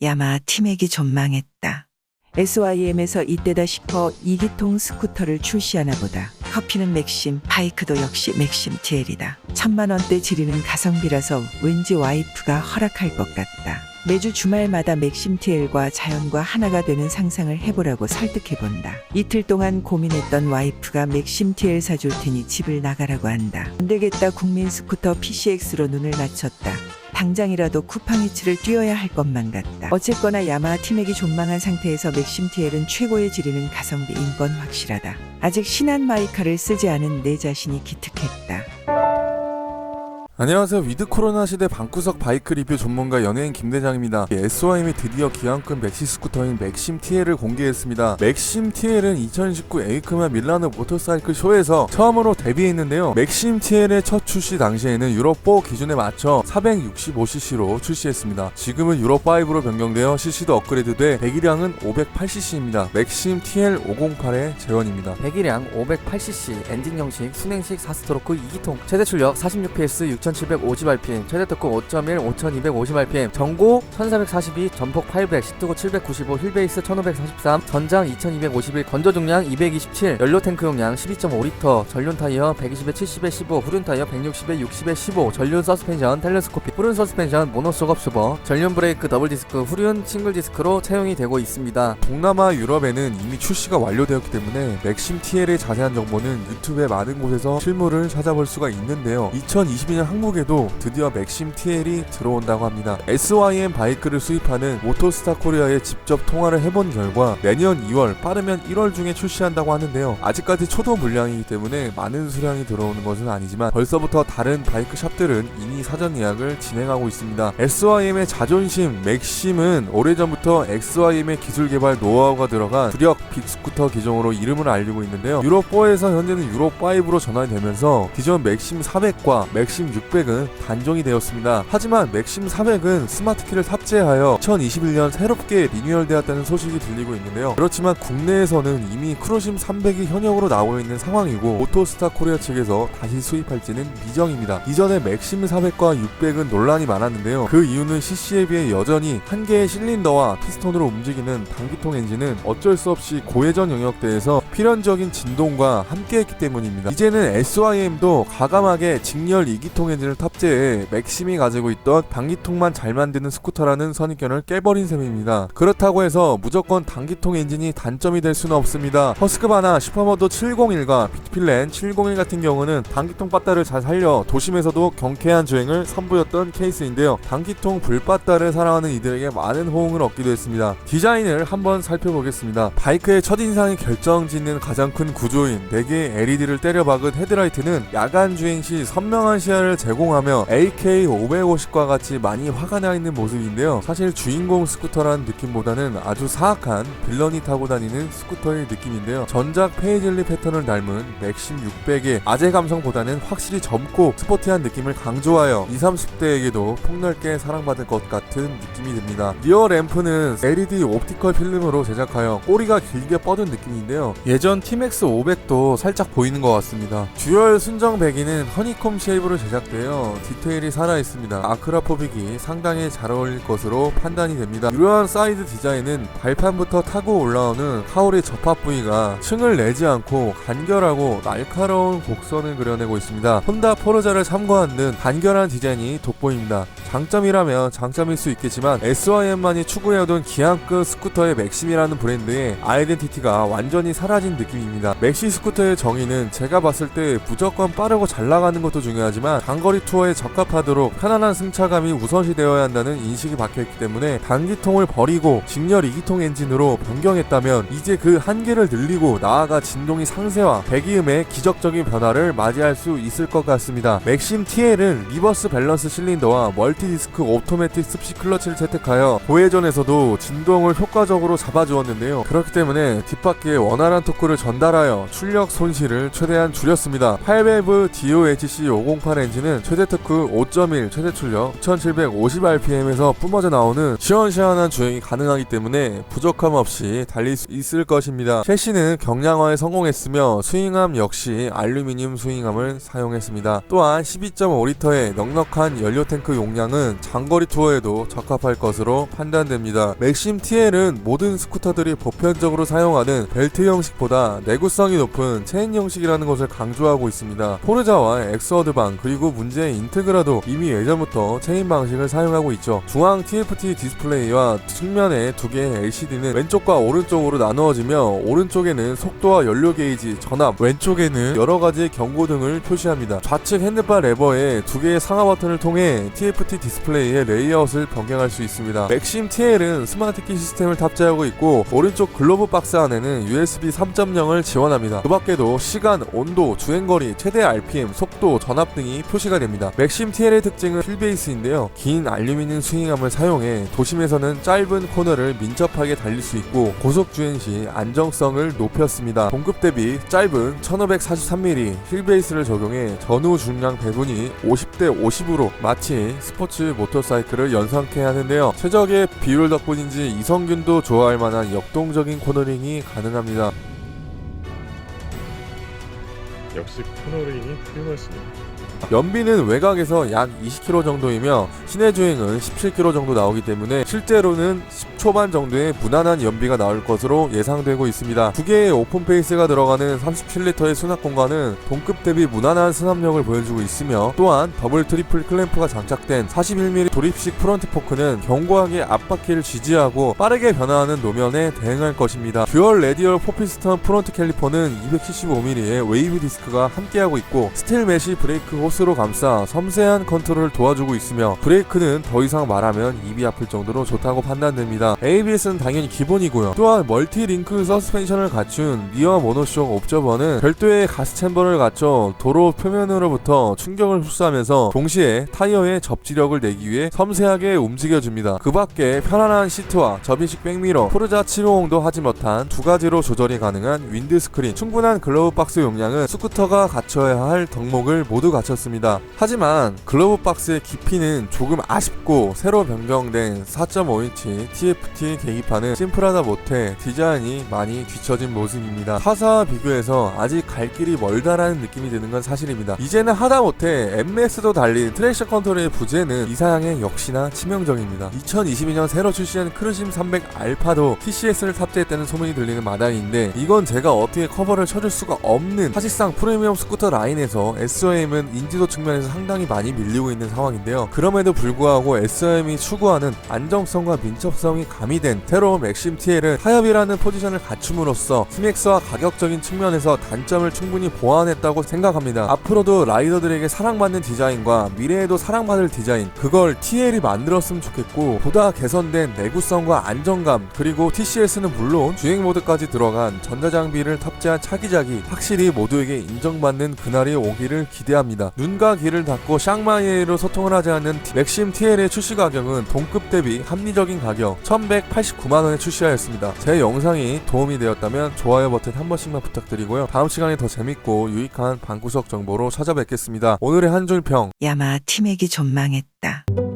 야마하 티맥이 전망했다. SYM에서 이때다 싶어 2기통 스쿠터를 출시하나 보다. 커피는 맥심, 바이크도 역시 맥심 TL이다. 1000만원대 지르는 가성비라서 왠지 와이프가 허락할 것 같다. 매주 주말마다 맥심 TL과 자연과 하나가 되는 상상을 해보라고 설득해본다. 이틀 동안 고민했던 와이프가 맥심 TL 사줄 테니 집을 나가라고 한다. 안되겠다. 국민 스쿠터 PCX로 눈을 맞췄다. 당장이라도 쿠팡이츠를 뛰어야 할 것만 같다. 어쨌거나 야마하 티맥이 존망한 상태에서 맥심 TL은 최고의 지르는 가성비인 건 확실하다. 아직 신한 마이카를 쓰지 않은 내 자신이 기특했다. 안녕하세요. 위드 코로나 시대 방구석 바이크 리뷰 전문가 연예인 김대장입니다. SYM이 드디어 기왕급 맥시 스쿠터인 맥심 TL을 공개했습니다. 맥심 TL은 2019 에이크마 밀라노 모터사이클 쇼에서 처음으로 데뷔했는데요. 맥심 TL의 첫 출시 당시에는 유로4 기준에 맞춰 465cc로 출시했습니다. 지금은 유로5로 변경되어 cc도 업그레이드돼 배기량은 580cc입니다. 맥심 TL 508의 재원입니다. 배기량 580cc, 엔진 형식, 순행식 4스트로크 2기통, 최대 출력 46PS 6750rpm, 최대 토크 5.1 5250rpm, 전고 1442, 전폭 800, 시트고 795, 휠베이스 1543, 전장 2251, 건조 중량 227, 연료 탱크 용량 12.5L, 전륜 타이어 120에 70에 15, 후륜 타이어 160에 60에 15, 전륜 서스펜션 텔레스코픽, 후륜 서스펜션 모노쇼크 슈버, 전륜 브레이크 더블 디스크, 후륜 싱글 디스크로 채용이 되고 있습니다. 동남아 유럽에는 이미 출시가 완료되었기 때문에 맥심 TL의 자세한 정보는 유튜브의 많은 곳에서 실물을 찾아볼 수가 있는데요. 2022년 한국에도 드디어 맥심 TL이 들어온다고 합니다. SYM 바이크를 수입하는 모토스타 코리아에 직접 통화를 해본 결과 내년 2월 빠르면 1월 중에 출시한다고 하는데요. 아직까지 초도 물량이기 때문에 많은 수량이 들어오는 것은 아니지만 벌써부터 다른 바이크 샵들은 이미 사전 예약을 진행하고 있습니다. SYM의 자존심 맥심은 오래전부터 SYM의 기술 개발 노하우가 들어간 주력 빅스쿠터 기종으로 이름을 알리고 있는데요. 유로4에서 현재는 유로5로 전환이 되면서 기존 맥심 400과 맥심 600은 단종이 되었습니다. 하지만 맥심 400은 스마트키를 탑재하여 2021년 새롭게 리뉴얼되었다는 소식이 들리고 있는데요. 그렇지만 국내에서는 이미 크루심 300이 현역으로 나오고 있는 상황이고 모토스타 코리아 측에서 다시 수입할지는 미정입니다. 이전에 맥심 400과 600은 논란이 많았는데요. 그 이유는 CC에 비해 여전히 한 개의 실린더와 피스톤으로 움직이는 단기통 엔진은 어쩔 수 없이 고회전 영역대에서 필연적인 진동과 함께했기 때문입니다. 이제는 SYM도 과감하게 직렬 2기통 엔진을 탑재해 맥심이 가지고 있던 단기통만 잘 만드는 스쿠터라는 선입견을 깨버린 셈입니다. 그렇다고 해서 무조건 단기통 엔진이 단점이 될 수는 없습니다. 허스크바나 슈퍼모도 701과 비트필렌 701 같은 경우는 단기통 빠따를 잘 살려 도심에서도 경쾌한 주행을 선보였던 케이스인데요. 단기통 불빠따를 사랑하는 이들에게 많은 호응을 얻기도 했습니다. 디자인을 한번 살펴보겠습니다. 바이크의 첫인상이 결정짓는 가장 큰 구조인 4개의 LED를 때려박은 헤드라이트는 야간 주행 시 선명한 시야를 제공하며 AK550과 같이 많이 화가 나 있는 모습인데요. 사실 주인공 스쿠터라는 느낌보다는 아주 사악한 빌런이 타고 다니는 스쿠터의 느낌인데요. 전작 페이즐리 패턴을 닮은 맥심 600의 아재 감성보다는 확실히 젊고 스포티한 느낌을 강조하여 20, 30대에게도 폭넓게 사랑받을 것 같은 느낌이 듭니다. 리어 램프는 LED 옵티컬 필름으로 제작하여 꼬리가 길게 뻗은 느낌인데요. 예전 TMAX 500도 살짝 보이는 것 같습니다. 듀얼 순정 배기는 허니콤 쉐입으로 제작되어 디테일이 살아있습니다. 아크라포빅이 상당히 잘 어울릴 것으로 판단이 됩니다. 이러한 사이드 디자인은 발판부터 타고 올라오는 카울의 접합 부위가 층을 내지 않고 간결하고 날카로운 곡선을 그려내고 있습니다. 혼다 포르자를 참고한 듯 간결한 디자인이 돋보입니다. 장점이라면 장점일 수 있겠지만 SYM만이 추구해오던 기한급 스쿠터의 맥심이라는 브랜드의 아이덴티티가 완전히 사라진 느낌입니다. 맥시 스쿠터의 정의는 제가 봤을 때 무조건 빠르고 잘 나가는 것도 중요하지만 장거리 투어에 적합하도록 편안한 승차감이 우선시되어야 한다는 인식이 박혀있기 때문에 단기통을 버리고 직렬 2기통 엔진으로 변경했다면 이제 그 한계를 늘리고 나아가 진동이 상쇄와 배기음의 기적적인 변화를 맞이할 수 있을 것 같습니다. 맥심 TL은 리버스 밸런스 실린더와 멀티디스크 오토매틱 습식 클러치를 채택하여 고회전에서도 진동을 효과적으로 잡아주었는데요. 그렇기 때문에 뒷바퀴에 원활한 토크를 전달하여 출력 손실을 최대한 줄였습니다. 8밸브 DOHC 508 엔진은 최대 토크 5.1, 최대 출력 1750rpm에서 뿜어져 나오는 시원시원한 주행이 가능하기 때문에 부족함 없이 달릴 수 있을 것입니다. 셰시는 경량화에 성공했으며 스윙암 역시 알루미늄 스윙암을 사용했습니다. 또한 12.5L의 넉넉한 연료 탱크 용량을 용량은 장거리 투어에도 적합할 것으로 판단됩니다. 맥심 TL은 모든 스쿠터들이 보편적으로 사용하는 벨트 형식보다 내구성이 높은 체인 형식이라는 것을 강조하고 있습니다. 포르자와 엑스워드방 그리고 문제의 인테그라도 이미 예전부터 체인 방식을 사용하고 있죠. 중앙 TFT 디스플레이와 측면의 두 개의 LCD는 왼쪽과 오른쪽으로 나누어지며 오른쪽에는 속도와 연료 게이지, 전압, 왼쪽에는 여러가지 경고등을 표시합니다. 좌측 핸드바 레버에 두 개의 상하 버튼을 통해 TFT 디스플레이의 레이아웃을 변경할 수 있습니다. 맥심 TL은 스마트키 시스템을 탑재하고 있고 오른쪽 글로브 박스 안에는 USB 3.0을 지원합니다. 그 밖에도 시간, 온도, 주행거리, 최대 RPM, 속도, 전압 등이 표시가 됩니다. 맥심 TL의 특징은 휠베이스인데요. 긴 알루미늄 스윙암을 사용해 도심에서는 짧은 코너를 민첩하게 달릴 수 있고 고속 주행 시 안정성을 높였습니다. 동급 대비 짧은 1543mm 휠베이스를 적용해 전후 중량 배분이 50대 50으로 마치 스포츠 모터사이클을 연상케 하는데요. 최적의 비율 덕분인지 이성균도 좋아할 만한 역동적인 코너링이 가능합니다. 역시 코너링이 훌륭하시네요. 연비는 외곽에서 약 20km 정도이며 시내 주행은 17km 정도 나오기 때문에 실제로는 10초반 정도의 무난한 연비가 나올 것으로 예상되고 있습니다. 두 개의 오픈 페이스가 들어가는 37L의 수납 공간은 동급 대비 무난한 수납력을 보여주고 있으며 또한 더블 트리플 클램프가 장착된 41mm 조립식 프론트 포크는 견고하게 앞바퀴를 지지하고 빠르게 변화하는 노면에 대응할 것입니다. 듀얼 레디얼 4피스턴 프론트 캘리퍼는 275mm의 웨이브 디스크가 함께하고 있고 스틸 메쉬 브레이크 호스로 감싸 섬세한 컨트롤을 도와주고 있으며 브레이크는 더 이상 말하면 입이 아플 정도로 좋다고 판단됩니다. ABS는 당연히 기본이고요. 또한 멀티 링크 서스펜션을 갖춘 리어 모노쇼크 옵저버는 별도의 가스 챔버를 갖춰 도로 표면으로부터 충격을 흡수하면서 동시에 타이어의 접지력을 내기 위해 섬세하게 움직여줍니다. 그 밖에 편안한 시트와 접이식 백미러, 포르자 750도 하지 못한 두 가지로 조절이 가능한 윈드스크린, 충분한 글러브 박스 용량은 스쿠터가 갖춰야 할 덕목을 모두 갖췄습니다. 하지만 글러브 박스의 깊이는 조금 아쉽고 새로 변경된 4.5인치 TFT 계기판은 심플하다 못해 디자인이 많이 뒤처진 모습입니다. 타사와 비교해서 아직 갈 길이 멀다라는 느낌이 드는 건 사실입니다. 이제는 하다못해 MS도 달린 트랙션 컨트롤의 부재는 이 사양에 역시나 치명적입니다. 2022년 새로 출시한 크루심 300 알파도 TCS를 탑재했다는 소문이 들리는 마당인데 이건 제가 어떻게 커버를 쳐줄 수가 없는, 사실상 프리미엄 스쿠터 라인에서 SOM은 인지도 측면에서 상당히 많이 밀리고 있는 상황인데요. 그럼에도 불구하고 SOM이 추구하는 안정성과 민첩성이 가미된 새로운 맥심 TL은 타협이라는 포지션을 갖춤으로써 스맥스와 가격적인 측면에서 단점을 충분히 보완했다고 생각합니다. 앞으로도 라이더들에게 사랑받는 디자인과 미래에도 사랑받을 디자인, 그걸 TL이 만들었으면 좋겠고 보다 개선된 내구성과 안정감, 그리고 TCS는 물론 주행 모드까지 들어간 전자장비를 탑재한 차기작이 확실히 모두에게 인정받는 그날이 오기를 기대합니다. 눈과 귀를 닫고 샹마이에로 소통을 하지 않는 맥심 TL의 출시 가격은 동급 대비 합리적인 가격 1189만원에 출시하였습니다. 제 영상이 도움이 되었다면 좋아요 버튼 한 번씩만 부탁드리고요. 다음 시간에 더 재밌고 유익한 방구석 정보로 찾아뵙겠습니다. 오늘의 한 줄 평. 야마 티맥이 좀 망했다.